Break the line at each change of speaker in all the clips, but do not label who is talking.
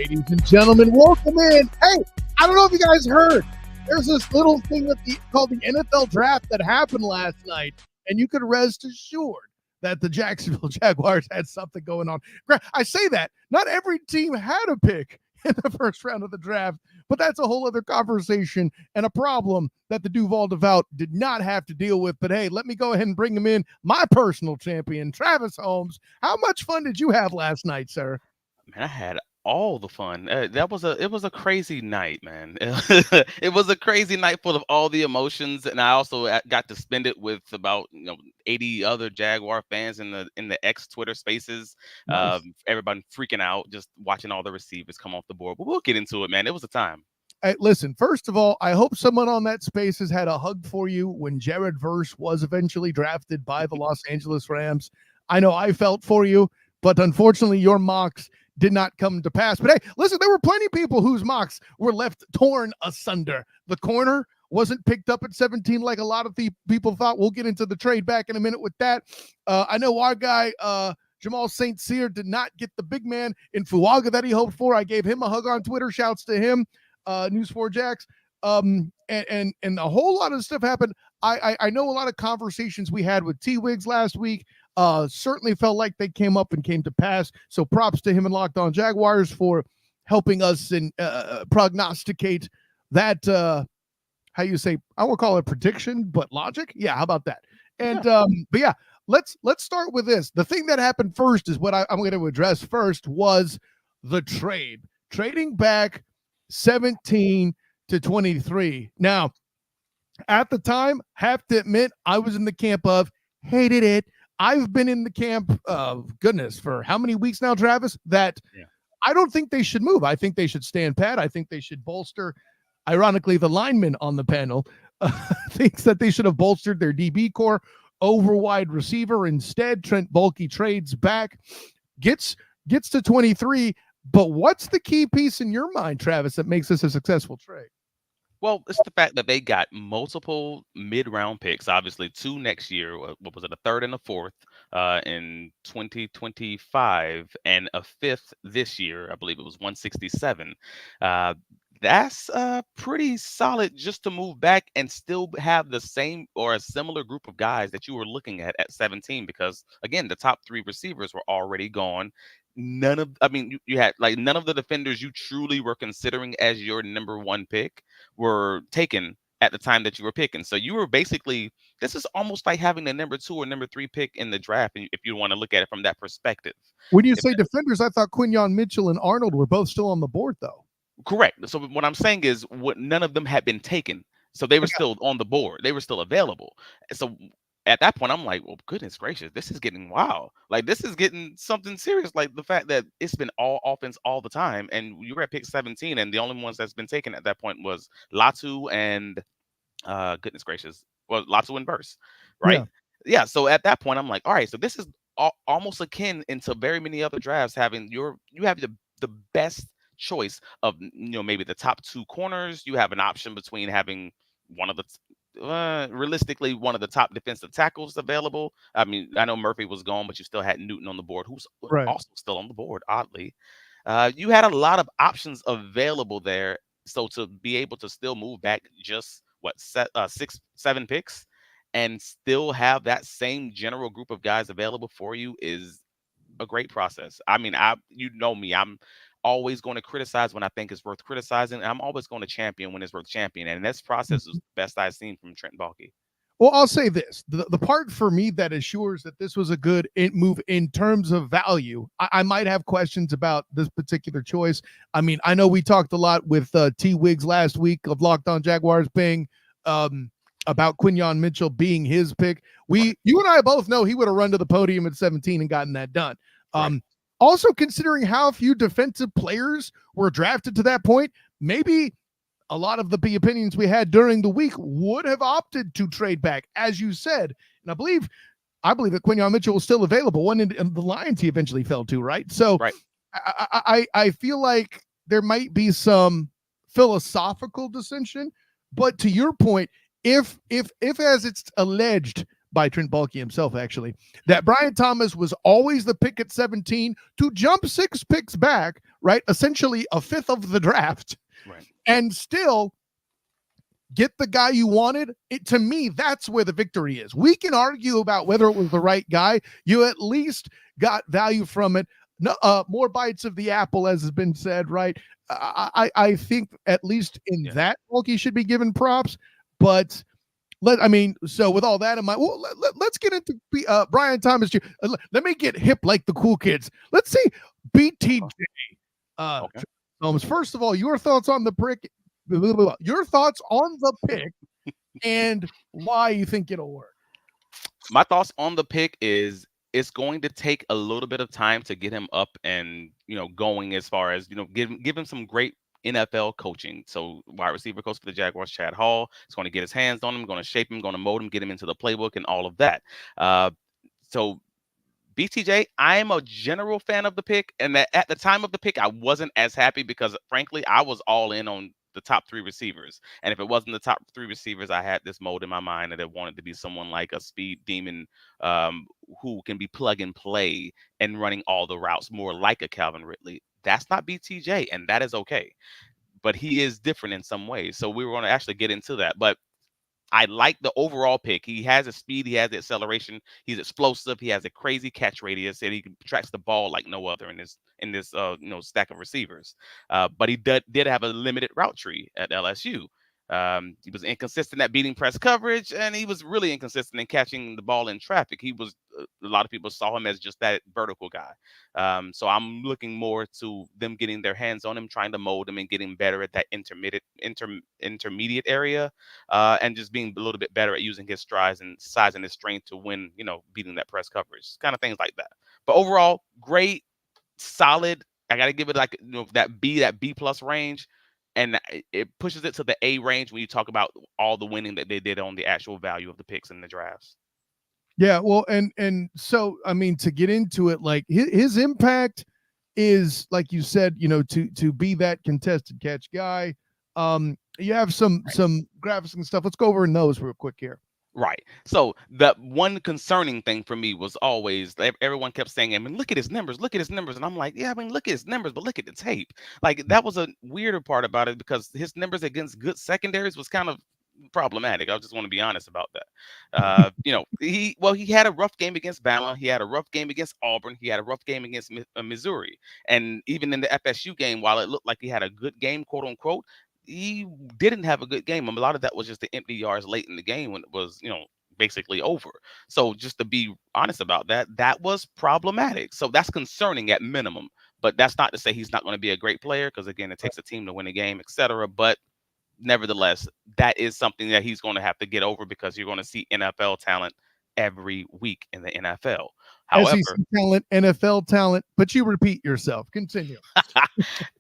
Ladies and gentlemen, welcome in. Hey, I don't know if you guys heard. There's this little thing called the NFL draft that happened last night, and you could rest assured that the Jacksonville Jaguars had something going on. I say that. Not every team had a pick in the first round of the draft, but that's a whole other conversation and a problem that the Duval did not have to deal with. But hey, let me go ahead and bring him in. My personal champion, Travis Holmes. How much fun did you have last night, sir?
Man, I had all the fun. It was a crazy night, man. It was a crazy night full of all the emotions, and I also got to spend it with about 80 other Jaguar fans in the X Twitter Spaces.
Nice.
Everybody freaking out, just watching all the receivers come off the board. But we'll get into it, man. It was a time.
Hey, listen, first of all, I hope someone on that space has had a hug for you when Jared Verse was eventually drafted by the Los Angeles Rams. I know I felt for you, but unfortunately your mocks did not come to pass. But hey, listen, there were plenty of people whose mocks were left torn asunder. The corner wasn't picked up at 17 like a lot of people thought. We'll get into the trade back in a minute with that. I know our guy, Jamal St. Cyr, did not get the big man in Fuaga that he hoped for. I gave him a hug on Twitter. Shouts to him. News 4 Jax. And a whole lot of stuff happened. I know a lot of conversations we had with T-Wigs last week certainly felt like they came up and came to pass. So props to him and Locked On Jaguars for helping us and prognosticate that, how you say, I won't call it prediction, but logic. Yeah, how about that? And but yeah, let's start with this. The thing that happened first is what I'm going to address first was the trading back 17 to 23. Now, at the time, have to admit, I was in the camp of hated it. I've been in the camp of goodness for how many weeks now, Travis, that I don't think they should move. I think they should stand pat. I think they should bolster. Ironically, the lineman on the panel thinks that they should have bolstered their DB core over wide receiver. Instead, Trent Baalke trades back, gets to 23. But what's the key piece in your mind, Travis, that makes this a successful trade?
Well, it's the fact that they got multiple mid-round picks, obviously 2 next year. What was it, a third and a fourth in 2025, and a fifth this year. I believe it was 167. That's pretty solid just to move back and still have the same or a similar group of guys that you were looking at 17, because, again, the top 3 receivers were already gone. You had like none of the defenders you truly were considering as your number 1 pick were taken at the time that you were picking. So you were basically, this is almost like having the number 2 or number 3 pick in the draft, if you want to look at it from that perspective.
When you say defenders, I thought Quinyon Mitchell and Arnold were both still on the board, though.
Correct. So what I'm saying is, none of them had been taken. So they were still on the board. They were still available. So at that point, I'm like, well, goodness gracious, this is getting wild. Like, this is getting something serious. Like the fact that it's been all offense all the time, and you were at pick 17, and the only ones that's been taken at that point was Latu and goodness gracious, well, Latu and Burst, right? Yeah. So at that point, I'm like, all right, so this is almost akin into very many other drafts having you have the best choice of maybe the top 2 corners. You have an option between having one of the realistically one of the top defensive tackles available. I mean, I know Murphy was gone, but you still had Newton on the board, who's also still on the board, oddly. You had a lot of options available there. So to be able to still move back just 6, 7 picks and still have that same general group of guys available for you is a great process. I mean, you know me, I'm always going to criticize when I think it's worth criticizing, and I'm always going to champion when it's worth championing. And this process is the best I've seen from Trent Baalke.
Well, I'll say this. The part for me that assures that this was a good move in terms of value, I might have questions about this particular choice. I mean, I know we talked a lot with T-Wigs last week of Locked On Jaguars being about Quinyon Mitchell being his pick. You and I both know he would have run to the podium at 17 and gotten that done. Also, considering how few defensive players were drafted to that point, maybe a lot of the opinions we had during the week would have opted to trade back, as you said. And I believe that Quinyon Mitchell was still available. One in the Lions he eventually fell to, right? So I feel like there might be some philosophical dissension. But to your point, if as it's alleged by Trent Baalke himself, actually, that Brian Thomas was always the pick at 17 to jump 6 picks back, right? Essentially a fifth of the draft,
Right.
and still get the guy you wanted. To me, that's where the victory is. We can argue about whether it was the right guy. You at least got value from it. No, more bites of the apple, as has been said, right? I think at least in that, Baalke should be given props. But so with all that in mind, well, let's get into Brian Thomas. Let me get hip like the cool kids. Let's see BTJ. Holmes, first of all, your thoughts on the pick. Your thoughts on the pick and why you think it'll work.
My thoughts on the pick is it's going to take a little bit of time to get him up and going, as far as give him some great NFL coaching. So wide receiver coach for the Jaguars, Chad Hall, is going to get his hands on him, going to shape him, going to mold him, get him into the playbook and all of that. So BTJ, I'm a general fan of the pick, and that at the time of the pick, I wasn't as happy because, frankly, I was all in on the top 3 receivers. And if it wasn't the top 3 receivers, I had this mold in my mind that I wanted to be someone like a speed demon, who can be plug and play and running all the routes, more like a Calvin Ridley. That's not BTJ, and that is okay. But he is different in some ways. So we were going to actually get into that. But I like the overall pick. He has the speed, he has the acceleration, he's explosive, he has a crazy catch radius, and he tracks the ball like no other in this stack of receivers. But he did have a limited route tree at LSU. He was inconsistent at beating press coverage, and he was really inconsistent in catching the ball in traffic. He was a lot of people saw him as just that vertical guy. So I'm looking more to them getting their hands on him, trying to mold him and getting better at that intermediate area, and just being a little bit better at using his strides and size and his strength to win, beating that press coverage, kind of things like that. But overall, great, solid. I got to give it like that B plus range, and it pushes it to the A range when you talk about all the winning that they did on the actual value of the picks in the drafts.
Yeah, well, and so to get into it, like his impact is, like you said, to be that contested catch guy. You have some graphics and stuff. Let's go over those real quick here.
Right. So the one concerning thing for me was always everyone kept saying, look at his numbers, look at his numbers. And I'm like, yeah, look at his numbers, but look at the tape. Like, that was a weirder part about it, because his numbers against good secondaries was kind of problematic. I just want to be honest about that. He had a rough game against Bama. He had a rough game against Auburn. He had a rough game against Missouri. And even in the FSU game, while it looked like he had a good game, quote unquote, he didn't have a good game. A lot of that was just the empty yards late in the game when it was, basically over. So just to be honest about that, that was problematic. So that's concerning at minimum. But that's not to say he's not going to be a great player, because, again, it takes a team to win a game, etc. But nevertheless, that is something that he's going to have to get over, because you're going to see NFL talent every week in the NFL. However,
SEC talent, NFL talent, but you repeat yourself. Continue.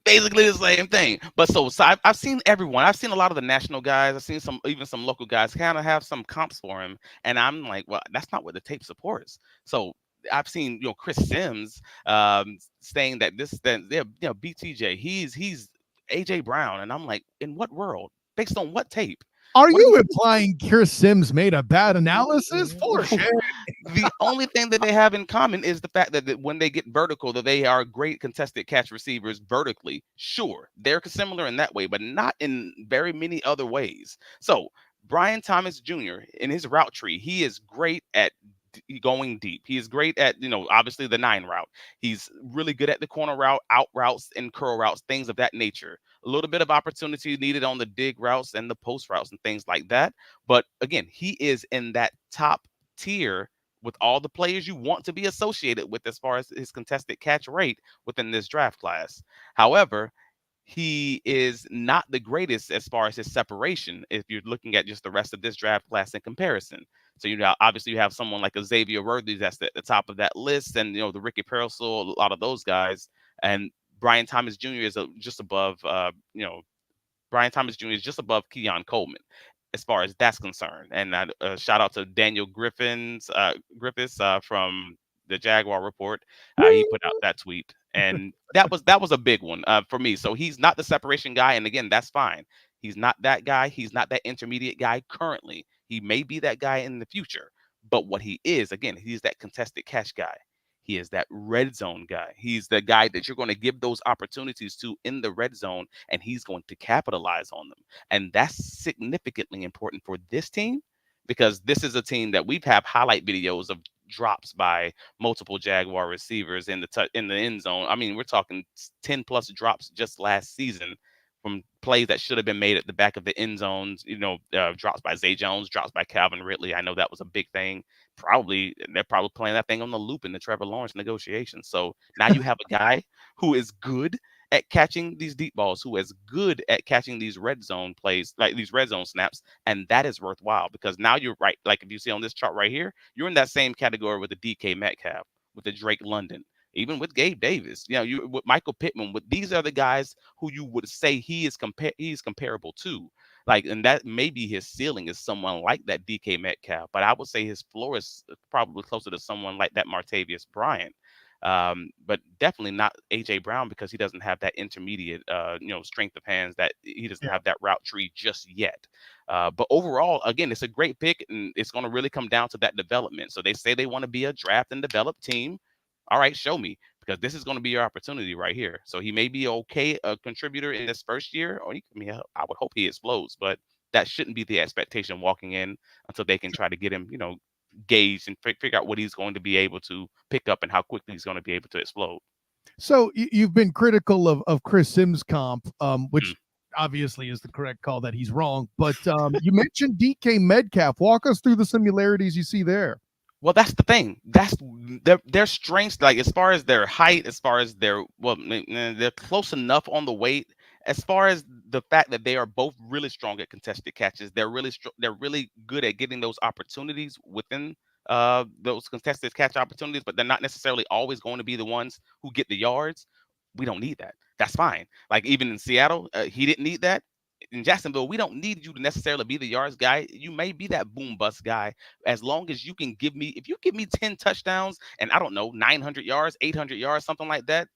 Basically the same thing. But so I've seen everyone. I've seen a lot of the national guys. I've seen even some local guys kind of have some comps for him, and I'm like, well, that's not what the tape supports. So I've seen Chris Sims saying that BTJ, he's AJ Brown, and I'm like, in what world? Based on what tape?
Are you implying Chris Sims made a bad analysis? For sure.
The only thing that they have in common is the fact that when they get vertical, that they are great contested catch receivers vertically. Sure, they're similar in that way, but not in very many other ways. So Brian Thomas Jr., in his route tree, he is great at going deep. He is great at, obviously the 9 route. He's really good at the corner route, out routes, and curl routes, things of that nature. A little bit of opportunity needed on the dig routes and the post routes and things like that. But again, he is in that top tier with all the players you want to be associated with as far as his contested catch rate within this draft class. However, he is not the greatest as far as his separation if you're looking at just the rest of this draft class in comparison. So obviously you have someone like a Xavier Worthy that's at the top of that list, and the Ricky Pearsall, a lot of those guys, and Brian Thomas Jr. is just above. Brian Thomas Jr. is just above Keon Coleman as far as that's concerned. And shout out to Daniel Griffiths from the Jaguar Report. He put out that tweet, and that was a big one for me. So he's not the separation guy, and again, that's fine. He's not that guy. He's not that intermediate guy currently. He may be that guy in the future, But what he is, again, he's that contested catch guy. He is that red zone guy. He's the guy that you're going to give those opportunities to in the red zone, and he's going to capitalize on them. And that's significantly important for this team because this is a team that we've had highlight videos of drops by multiple Jaguar receivers in in the end zone. I mean, we're talking 10 plus drops just last season from plays that should have been made at the back of the end zones. Drops by Zay Jones, drops by Calvin Ridley. I know that was a big thing. Probably they're probably playing that thing on the loop in the Trevor Lawrence negotiations. So now you have a guy who is good at catching these deep balls, who is good at catching these red zone plays, like these red zone snaps, and that is worthwhile because now you're right. Like if you see on this chart right here, you're in that same category with the DK Metcalf, with the Drake London, even with Gabe Davis. You with Michael Pittman. With these are the guys who you would say he's comparable to. Like, and that maybe his ceiling is someone like that DK Metcalf, but I would say his floor is probably closer to someone like that Martavius Bryant. But definitely not AJ Brown because he doesn't have that intermediate, strength of hands, that he doesn't have that route tree just yet. But overall, again, it's a great pick, and it's going to really come down to that development. So they say they want to be a draft and develop team. All right, show me, because this is going to be your opportunity right here. So he may be a contributor in this first year, or I would hope he explodes, but that shouldn't be the expectation walking in until they can try to get him, gauged and figure out what he's going to be able to pick up and how quickly he's going to be able to explode.
So you've been critical of Chris Sims' comp, which obviously is the correct call that he's wrong. But you mentioned DK Metcalf. Walk us through the similarities you see there.
Well, that's the thing. That's their strengths, like as far as their height, as far as they're close enough on the weight. As far as the fact that they are both really strong at contested catches, they're really good at getting those opportunities within those contested catch opportunities, but they're not necessarily always going to be the ones who get the yards. We don't need that. That's fine. Like even in Seattle, he didn't need that. In Jacksonville, we don't need you to necessarily be the yards guy. You may be that boom bust guy as long as you can if you give me 10 touchdowns and I don't know, 900 yards, 800 yards, something like that,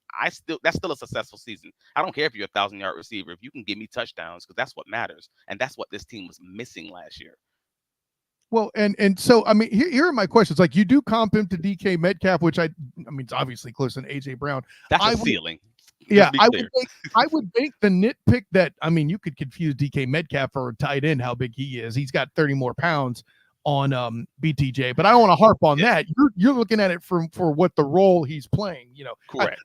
that's still a successful season. I don't care if you're a 1,000-yard receiver. If you can give me touchdowns, because that's what matters. And that's what this team was missing last year.
Well, and so I mean, here are my questions. Like you do comp him to DK Metcalf, which I mean, it's obviously closer than AJ Brown.
That's a ceiling.
Yeah, I would think the nitpick that, I mean, you could confuse DK Metcalf for a tight end, how big he is. He's got 30 more pounds on BTJ, but I don't want to harp on that. You're looking at it for what the role he's playing.
Correct.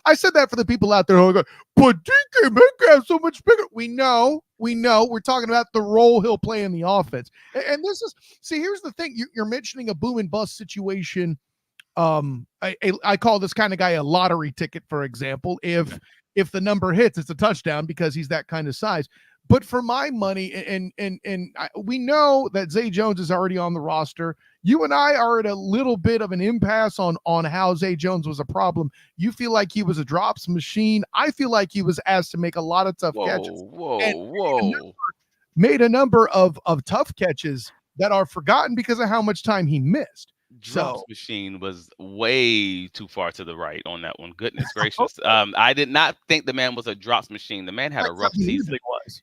I said that for the people out there who are going, but DK Metcalf's so much bigger. We know. We're talking about the role he'll play in the offense. And this is, here's the thing. You're mentioning a boom and bust situation. I call this kind of guy a lottery ticket, for example. If the number hits, it's a touchdown because he's that kind of size. But for my money, we know that Zay Jones is already on the roster. You and I are at a little bit of an impasse on how Zay Jones was a problem. You feel like he was a drops machine. I feel like he was asked to make a lot of tough catches. Made a number of tough catches that are forgotten because of how much time he missed.
Drops machine was way too far to the right on that one. Goodness gracious. I did not think the man was a drops machine. The man had a rough season.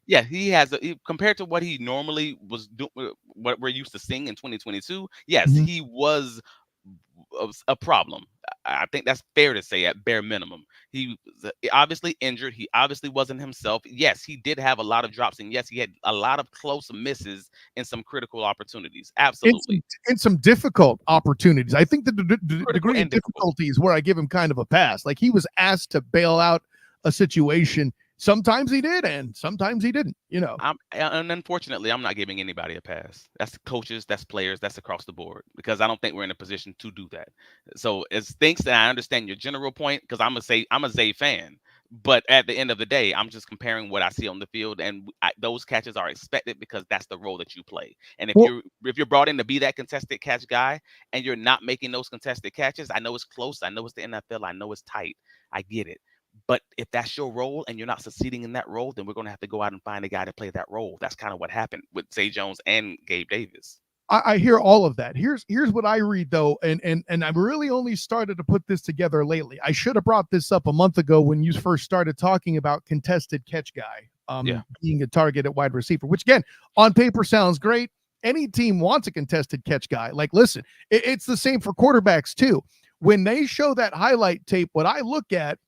Yeah, he has compared to what he normally was doing, what we're used to seeing in 2022. Yes, he was a problem. I think that's fair to say at bare minimum. He was obviously injured. He obviously wasn't himself. Yes, he did have a lot of drops, and yes, he had a lot of close misses in some critical opportunities. Absolutely.
In some difficult opportunities. I think the degree of difficulty is where I give him kind of a pass. Like he was asked to bail out a situation. Sometimes he did, and sometimes he didn't,
And unfortunately, I'm not giving anybody a pass. That's coaches, that's players, that's across the board, because I don't think we're in a position to do that. So it's things that I understand your general point, because I'm a Zay fan. But at the end of the day, I'm just comparing what I see on the field, and those catches are expected because that's the role that you play. And if you're brought in to be that contested catch guy, and you're not making those contested catches, I know it's close, I know it's the NFL, I know it's tight, I get it. But if that's your role and you're not succeeding in that role, then we're going to have to go out and find a guy to play that role. That's kind of what happened with Zay Jones and Gabe Davis.
I hear all of that. Here's what I read though, and I've really only started to put this together lately. I should have brought this up a month ago when you first started talking about contested catch guy being a target at wide receiver, which again on paper sounds great. any team wants a contested catch guy. Like, listen, it's the same for quarterbacks too. When they show that highlight tape, what I look at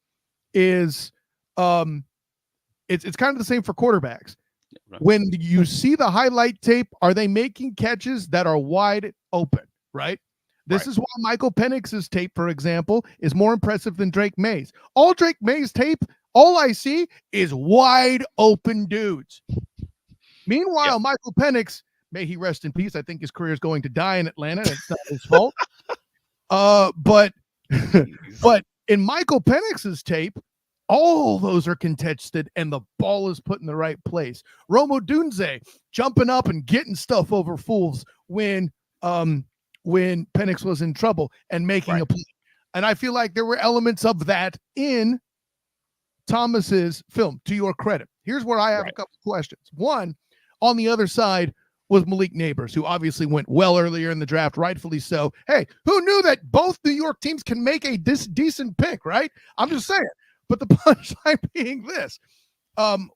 is it's kind of the same for quarterbacks. When you see the highlight tape, are they making catches that are wide open, right? This is why Michael Penix's tape, for example, is more impressive than Drake May's. All Drake May's tape, all I see is wide open dudes. Meanwhile, Michael Penix, may he rest in peace, I think his career is going to die in Atlanta, and it's not his fault. But in Michael Penix's tape, all those are contested, and the ball is put in the right place. Rome Odunze jumping up and getting stuff over fools when Penix was in trouble and making a play. And I feel like there were elements of that in Thomas's film, to your credit. Here's where I have a couple questions. One, on the other side was Malik Neighbors, who obviously went well earlier in the draft, rightfully so. Hey, who knew that both New York teams can make a decent pick, right? I'm just saying. But the punchline being this,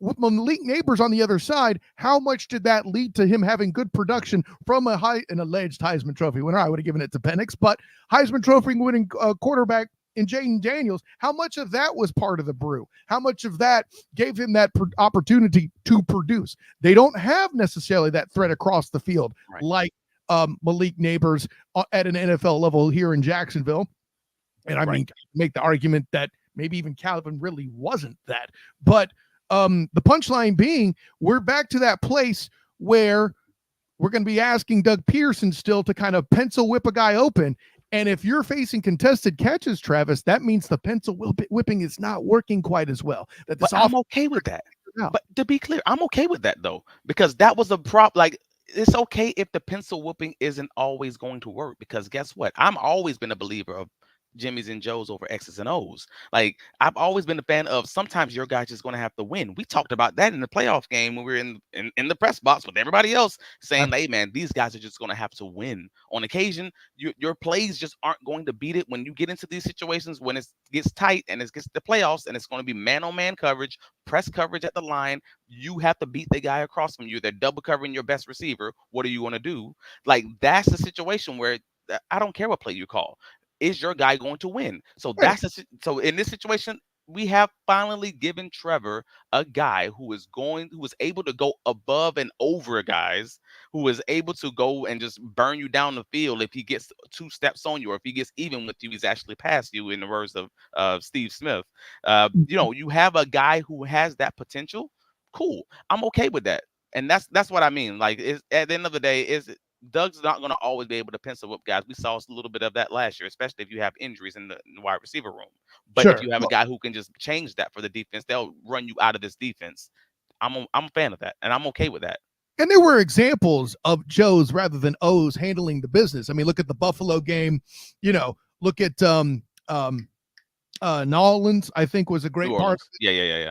with Malik Neighbors on the other side, how much did that lead to him having good production from an alleged Heisman Trophy winner? I would have given it to Penix, but Heisman Trophy winning quarterback in Jaden Daniels, how much of that was part of the brew? How much of that gave him that opportunity to produce? They don't have necessarily that threat across the field like Malik Neighbors at an NFL level here in Jacksonville. And I mean, make the argument that maybe even Calvin really wasn't that. But the punchline being, we're back to that place where we're going to be asking Doug Pearson still to kind of pencil whip a guy open. And if you're facing contested catches, Travis, that means the pencil whipping is not working quite as well.
But I'm okay with that. But to be clear, I'm okay with that, though, because that was a prop. Like, it's okay if the pencil whooping isn't always going to work, because guess what? I'm always been a believer of Jimmy's and Joe's over X's and O's. Like, I've always been a fan of sometimes your guy's just going to have to win. We talked about that in the playoff game when we were in the press box with everybody else saying, hey, man, these guys are just going to have to win. On occasion, your plays just aren't going to beat it when you get into these situations when it gets tight and it gets to the playoffs and it's going to be man-on-man coverage, press coverage at the line. You have to beat the guy across from you. They're double covering your best receiver. What are you going to do? Like, that's the situation where I don't care what play you call. Is your guy going to win? So so in this situation, we have finally given Trevor a guy who is able to go above and over guys, who is able to go and just burn you down the field if he gets 2 steps on you, or if he gets even with you, he's actually past you, in the words of Steve Smith. You have a guy who has that potential. Cool. I'm okay with that. And that's what I mean. Like, at the end of the day, Doug's not going to always be able to pencil whip guys. We saw a little bit of that last year, especially if you have injuries in the wide receiver room. But if you have a guy who can just change that for the defense, they'll run you out of this defense. I'm a fan of that, and I'm okay with that.
And there were examples of Joes rather than O's handling the business. I mean, look at the Buffalo game. Look at Nolans, I think, was a great part.
Yeah.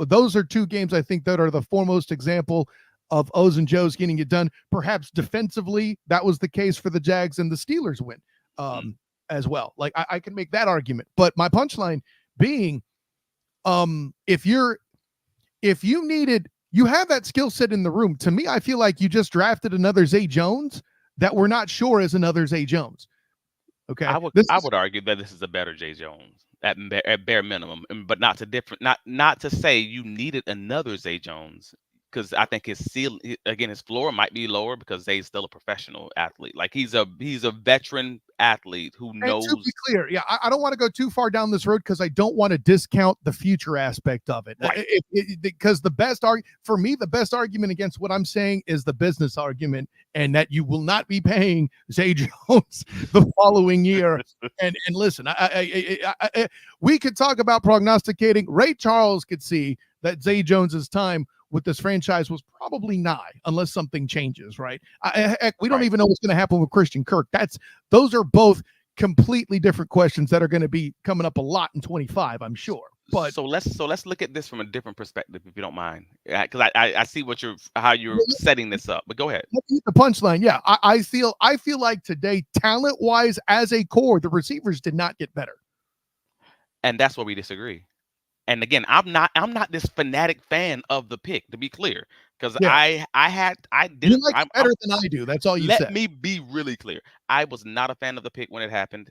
Those are 2 games I think that are the foremost example of O's and Joe's getting it done. Perhaps defensively, that was the case for the Jags and the Steelers win as well. Like, I can make that argument. But my punchline being, if you have that skill set in the room. To me, I feel like you just drafted another Zay Jones that we're not sure is another Zay Jones. Okay,
I would argue that this is a better Zay Jones at bare minimum, but not to say you needed another Zay Jones. Because I think his floor might be lower because Zay's still a professional athlete. Like, he's a veteran athlete who knows.
And to be clear, I don't want to go too far down this road because I don't want to discount the future aspect of it. Because the best argument against what I'm saying is the business argument, and that you will not be paying Zay Jones the following year. and listen, we could talk about prognosticating. Ray Charles could see that Zay Jones's time with this franchise was probably nigh, unless something changes, right? We don't even know what's going to happen with Christian Kirk. Those are both completely different questions that are going to be coming up a lot in 25, I'm sure. But
so let's look at this from a different perspective, if you don't mind, because I see how you're setting this up. But go ahead.
The punchline, yeah. I feel like today, talent-wise, as a core, the receivers did not get better,
and that's where we disagree. And again, I'm not this fanatic fan of the pick, to be clear, because
Yeah.
I
You
didn't.
like it better than I do. That's all you
Let
said.
me be really clear. I was not a fan of the pick when it happened.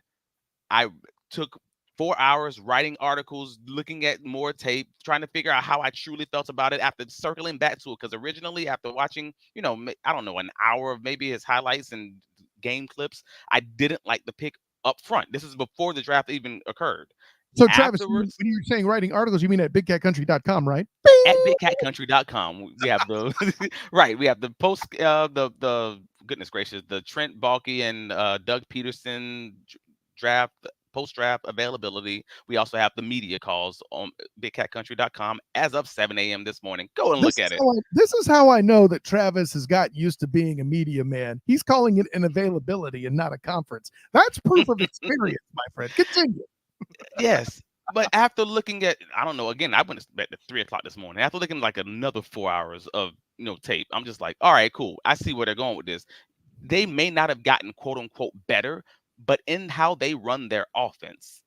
I took 4 hours writing articles, looking at more tape, trying to figure out how I truly felt about it after circling back to it. Because originally, after watching, I don't know, an hour of maybe his highlights and game clips, I didn't like the pick up front. This is before the draft even occurred.
So, Travis, when
Afterwards,
you're saying writing articles, you mean at bigcatcountry.com, right?
at bigcatcountry.com, we have the right. We have the post, the goodness gracious, the Trent Baalke and Doug Peterson draft post draft availability. We also have the media calls on bigcatcountry.com as of 7 a.m. this morning. Go and look at it.
This is how I know that Travis has got used to being a media man. He's calling it an availability and not a conference. That's proof of experience, my friend. Continue.
Yes. But after looking at, I don't know, again, I went to bed at 3 o'clock this morning. After looking like another 4 hours of tape, I'm just like, all right, cool. I see where they're going with this. They may not have gotten quote unquote better, but in how they run their offense,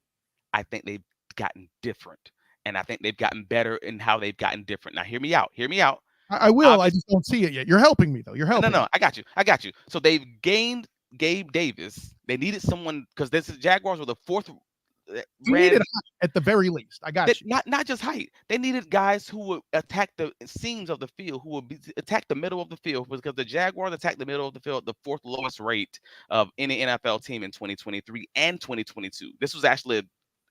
I think they've gotten different. And I think they've gotten better in how they've gotten different. Now, hear me out. Hear me out.
I will. I just don't see it yet. You're helping me, though. You're helping.
No, I got you. I got you. So they've gained Gabe Davis. They needed someone because this is Jaguars were the fourth.
You needed at the very least. I got you.
Not just height. They needed guys who would attack the seams of the field, who would attack the middle of the field, because the Jaguars attacked the middle of the field the fourth lowest rate of any NFL team in 2023 and 2022. This was actually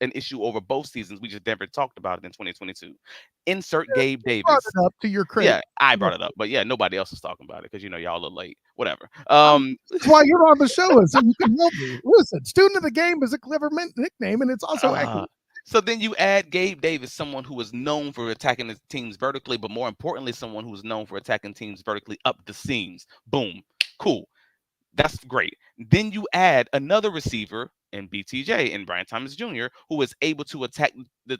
an issue over both seasons. We just never talked about it in 2022. Insert Gabe Davis.
Brought it up to your credit.
Yeah, I brought it up, but yeah, nobody else is talking about it because y'all are late. Whatever.
That's why you're on the show, so you can help me. Listen, student of the game is a clever nickname, and it's also accurate.
So then you add Gabe Davis, someone who is known for attacking his teams vertically, but more importantly, someone who's known for attacking teams vertically up the seams. Boom. Cool. That's great. Then you add another receiver in BTJ and Brian Thomas Jr., who is able to attack the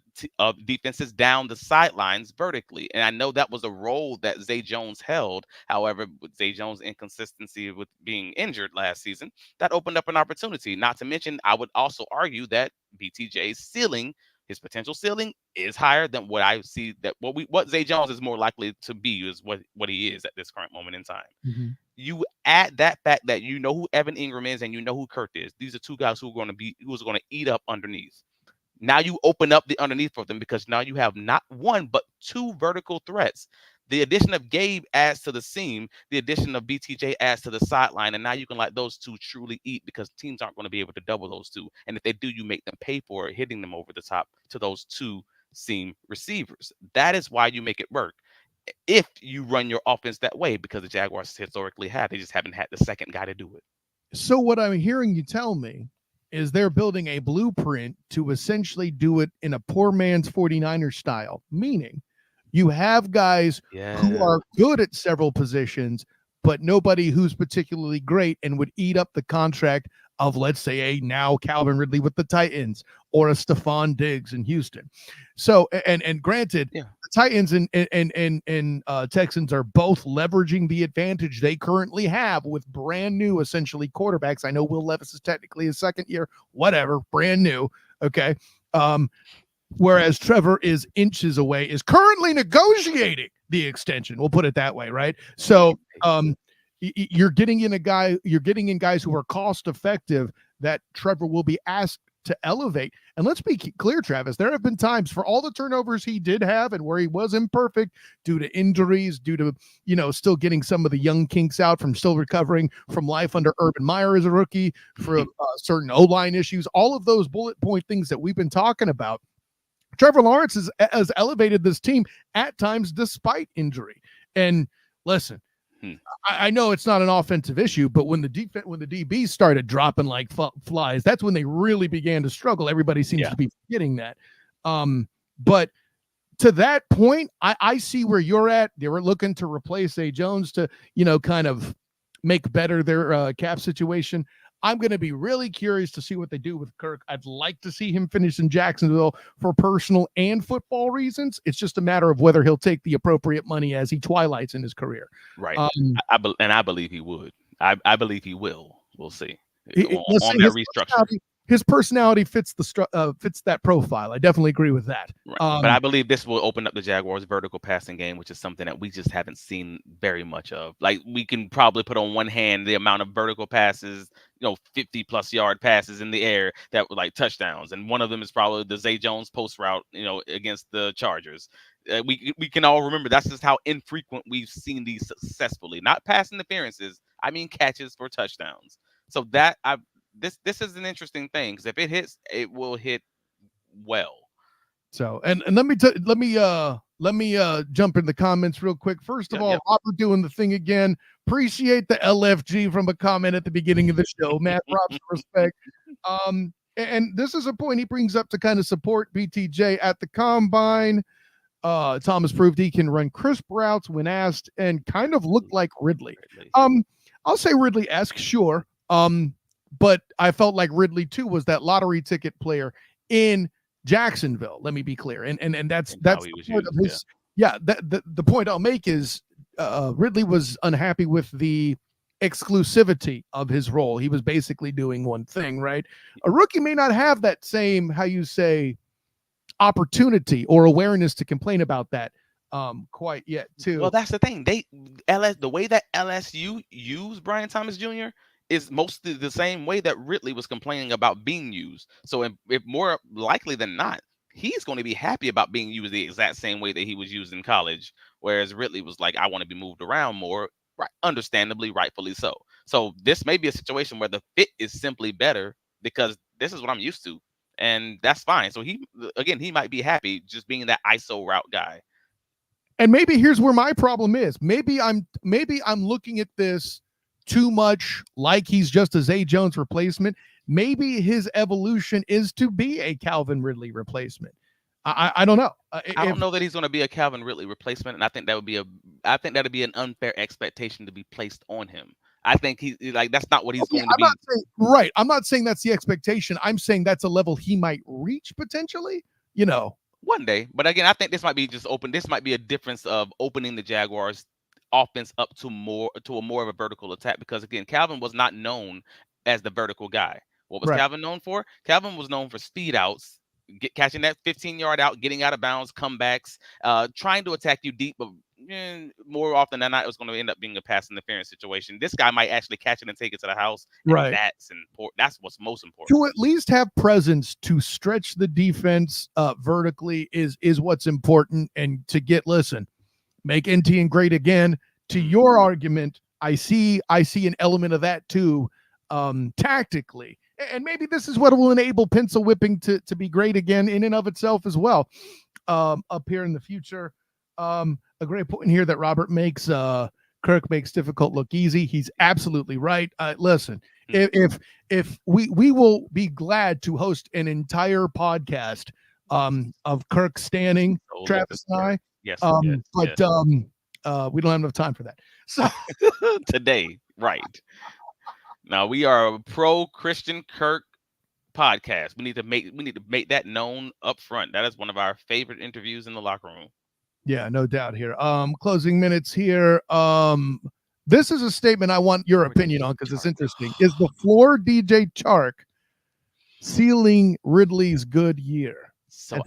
defenses down the sidelines vertically. And I know that was a role that Zay Jones held. However, with Zay Jones' inconsistency with being injured last season, that opened up an opportunity. Not to mention, I would also argue that BTJ's ceiling, his potential ceiling, is higher than what I see that what Zay Jones is more likely to be is what he is at this current moment in time.
Mm-hmm.
You add that fact that you know who Evan Ingram is and you know who Kirk is. These are two guys who's going to eat up underneath. Now you open up the underneath for them because now you have not one but two vertical threats. The addition of Gabe adds to the seam. The addition of BTJ adds to the sideline, and now you can let those two truly eat because teams aren't going to be able to double those two. And if they do, you make them pay for it, hitting them over the top to those two seam receivers. That is why you make it work. If you run your offense that way, because the Jaguars historically have, they just haven't had the second guy to do it.
So what I'm hearing you tell me is they're building a blueprint to essentially do it in a poor man's 49ers style, meaning you have guys who are good at several positions, but nobody who's particularly great and would eat up the contract of, let's say, a now Calvin Ridley with the Titans or a Stephon Diggs in Houston. So, and granted, the Titans and Texans are both leveraging the advantage they currently have with brand new, essentially, quarterbacks. I know Will Levis is technically his second year, whatever, brand new. Okay. Whereas Trevor is inches away, is currently negotiating the extension. We'll put it that way, right? So, you're getting in guys who are cost effective that Trevor will be asked to elevate. And let's be clear, Travis, there have been times for all the turnovers he did have and where he was imperfect due to injuries, due to, still getting some of the young kinks out from still recovering from life under Urban Meyer as a rookie, for certain O-line issues, all of those bullet point things that we've been talking about. Trevor Lawrence has elevated this team at times despite injury. And listen, I know it's not an offensive issue, but when the DBs started dropping like flies, that's when they really began to struggle. Everybody seems to be forgetting that. But to that point, I see where you're at. They were looking to replace Zay Jones to, kind of make better their cap situation. I'm going to be really curious to see what they do with Kirk. I'd like to see him finish in Jacksonville for personal and football reasons. It's just a matter of whether he'll take the appropriate money as he twilights in his career.
Right. I believe he would. I believe he will. We'll see. On that restructure.
his personality fits fits that profile. I definitely agree with that.
Right. But I believe this will open up the Jaguars' vertical passing game, which is something that we just haven't seen very much of. Like we can probably put on one hand the amount of vertical passes, 50+ yard passes in the air that were like touchdowns, and one of them is probably the Zay Jones post route, against the Chargers. We can all remember that's just how infrequent we've seen these successfully, not pass interferences. I mean catches for touchdowns. So this is an interesting thing because if it hits, it will hit well.
So and let me jump in the comments real quick. First of all, Robert doing the thing again. Appreciate the LFG from a comment at the beginning of the show. Man, props and respect. And this is a point he brings up to kind of support BTJ at the combine. Thomas proved he can run crisp routes when asked and kind of looked like Ridley. I'll say Ridley-esque, sure. But I felt like Ridley too was that lottery ticket player in Jacksonville. Let me be clear, and that's the point of his. Yeah, the point I'll make is Ridley was unhappy with the exclusivity of his role. He was basically doing one thing, right? A rookie may not have that same, how you say, opportunity or awareness to complain about that quite yet too.
Well, that's the thing. The way that LSU used Brian Thomas Jr. is mostly the same way that Ridley was complaining about being used. So if more likely than not, he's going to be happy about being used the exact same way that he was used in college, whereas Ridley was like, I want to be moved around more, right? Understandably, rightfully so. So this may be a situation where the fit is simply better because this is what I'm used to, and that's fine. So he might be happy just being that ISO route guy.
And maybe here's where my problem is. Maybe I'm looking at this too much like he's just a Zay Jones replacement. Maybe his evolution is to be a Calvin Ridley replacement. I don't know.
I don't know that he's going to be a Calvin Ridley replacement, and I think that'd be an unfair expectation to be placed on him. I think that's not what he's going to be.
Right. I'm not saying that's the expectation. I'm saying that's a level he might reach potentially,
one day. But again, I think this might be just open. This might be a difference of opening the Jaguars offense up to a more of a vertical attack, because again, Calvin was not known as the vertical guy. What was Calvin known for? Calvin was known for speed outs, catching that 15-yard out, getting out of bounds, comebacks, trying to attack you deep, but more often than not, it was going to end up being a pass interference situation. This guy might actually catch it and take it to the house. And that's important. That's what's most important.
To at least have presence to stretch the defense vertically is what's important. And to make NTN great again. To your argument, I see an element of that too, tactically. And maybe this is what will enable pencil whipping to be great again in and of itself as well, up here in the future. A great point here that Robert makes. Kirk makes difficult look easy. He's absolutely right. Listen, if we will be glad to host an entire podcast of Kirk standing, Travis and I.
Yes,
we don't have enough time for that. So
today, right now, we are a pro Christian Kirk podcast. We need to make that known up front. That is one of our favorite interviews in the locker room.
Yeah, no doubt here. Closing minutes here. This is a statement I want your opinion on because it's interesting. Is the floor DJ Chark sealing Ridley's good year?
So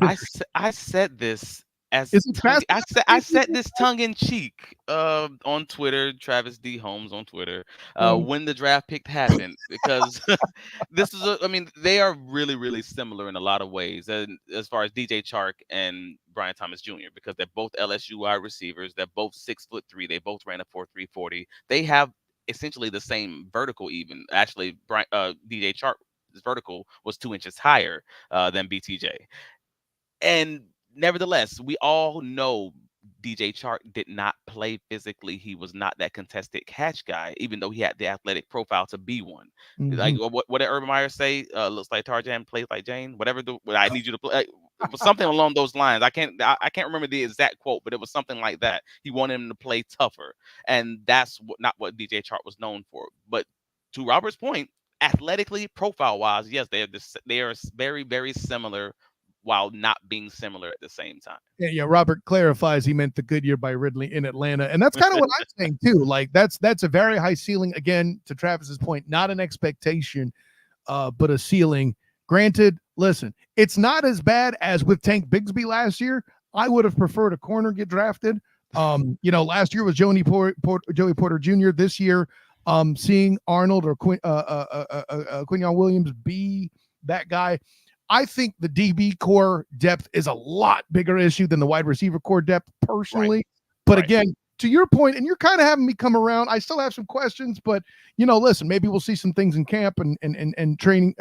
I said this I said this tongue in cheek on Twitter, Travis D. Holmes on Twitter, when the draft pick happened, because they are really, really similar in a lot of ways, and as far as DJ Chark and Brian Thomas Jr., because they're both LSU wide receivers, they're both 6'3", they both ran a 4.3 40. They have essentially the same vertical. Even actually, DJ Chark's vertical was 2 inches higher than BTJ, and nevertheless, we all know DJ Chark did not play physically. He was not that contested catch guy, even though he had the athletic profile to be one. Mm-hmm. Like what did Urban Meyer say? Looks like Tarzan, plays like Jane. Whatever. I need you to play. Something along those lines. I can't remember the exact quote, but it was something like that. He wanted him to play tougher, and that's not what DJ Chark was known for. But to Robert's point, athletically, profile wise, yes, they are very, very similar, while not being similar at the same time.
Yeah. Robert clarifies he meant the good year by Ridley in Atlanta. And that's kind of what I'm saying too. Like that's a very high ceiling. Again, to Travis's point, not an expectation, but a ceiling. Granted, listen, it's not as bad as with Tank Bigsby last year. I would have preferred a corner get drafted. Last year was Joey Porter Jr. This year, seeing Arnold or Quinyon Williams be that guy. I think the DB core depth is a lot bigger issue than the wide receiver core depth personally. Right. But again, to your point, and you're kind of having me come around, I still have some questions, but listen, maybe we'll see some things in camp and training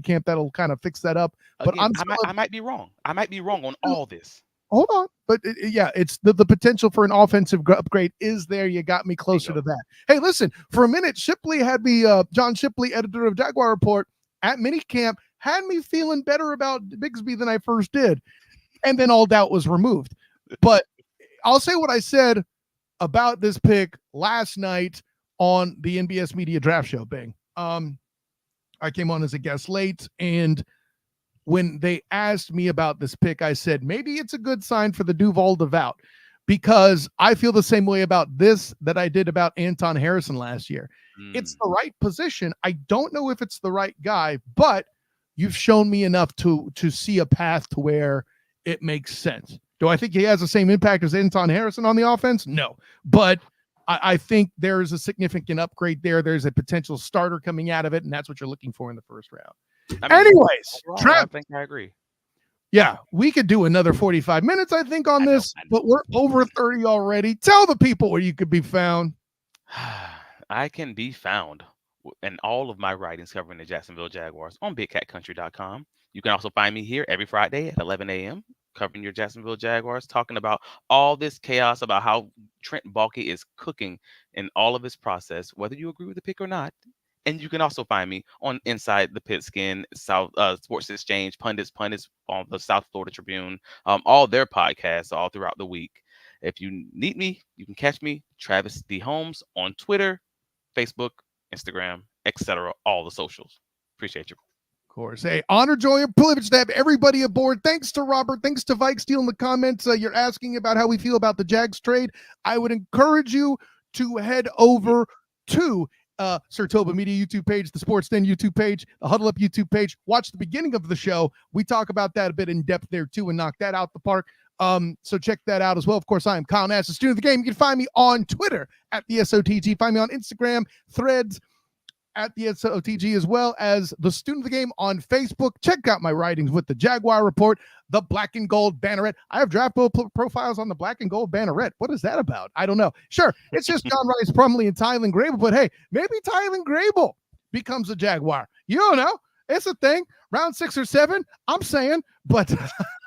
camp that'll kind of fix that up. But
again, I might be wrong. I might be wrong on all this.
Hold on. But it's the potential for an offensive upgrade is there. You got me closer to that. Hey, listen, for a minute, Shipley had me, John Shipley, editor of Jaguar Report at minicamp, had me feeling better about Bigsby than I first did. And then all doubt was removed. But I'll say what I said about this pick last night on the NBS Media Draft Show, Bing. I came on as a guest late, and when they asked me about this pick, I said, maybe it's a good sign for the Duval devout, because I feel the same way about this that I did about Anton Harrison last year. It's the right position. I don't know if it's the right guy, but you've shown me enough to see a path to where it makes sense. Do I think he has the same impact as Anton Harrison on the offense? No, but I think there's a significant upgrade there. There's a potential starter coming out of it, and that's what you're looking for in the first round. Anyways,
I think I agree.
Yeah, we could do another 45 minutes, I think, on this, but we're over 30 already. Tell the people where you could be found.
I can be found in all of my writings covering the Jacksonville Jaguars on BigCatCountry.com. You can also find me here every Friday at 11 a.m. covering your Jacksonville Jaguars, talking about all this chaos about how Trent Baalke is cooking in all of his process, whether you agree with the pick or not. And you can also find me on Inside the Pigskin, South Sports Exchange, Pundits on the South Florida Tribune, all their podcasts all throughout the week. If you need me, you can catch me, Travis D. Holmes, on Twitter, Facebook, Instagram, etc., all the socials. Appreciate you.
Of course. Hey, honor, joy, and privilege to have everybody aboard. Thanks to Robert. Thanks to Vike Steele in the comments. You're asking about how we feel about the Jags trade. I would encourage you to head over to Sir Toba Media YouTube page, the Sports Den YouTube page, the Huddle Up YouTube page. Watch the beginning of the show. We talk about that a bit in depth there too and knock that out the park. So check that out as well. Of course, I am Kyle Nash, the student of the game. You can find me on Twitter at the SOTG. Find me on Instagram, Threads at the SOTG, as well as the student of the game on Facebook. Check out my writings with the Jaguar Report, the Black and Gold Banneret. I have draft profiles on the Black and Gold Banneret. What is that about? I don't know. Sure, it's just John Rice, Plumlee, and Tylen Grable. But hey, maybe Tylen Grable becomes a Jaguar. You don't know. It's a thing. Round 6 or 7, I'm saying. But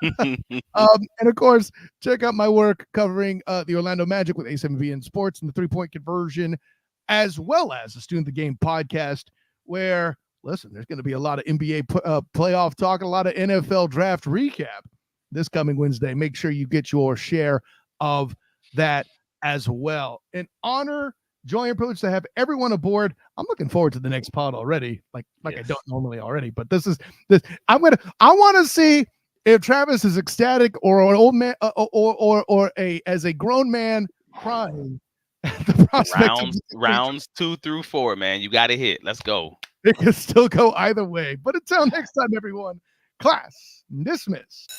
and of course, check out my work covering the Orlando Magic with A7VN Sports and the 3-point conversion, as well as the Student of the Game podcast, where, listen, there's going to be a lot of NBA playoff talk, a lot of NFL draft recap this coming Wednesday. Make sure you get your share of that as well. An honor, joy, and privilege to have everyone aboard. I'm looking forward to the next pod already, like yes. I don't normally already, but this. I want to see if Travis is ecstatic or an old man or as a grown man crying.
Rounds 2 through 4, man. You got to hit. Let's go.
It can still go either way. But until next time, everyone, class dismissed.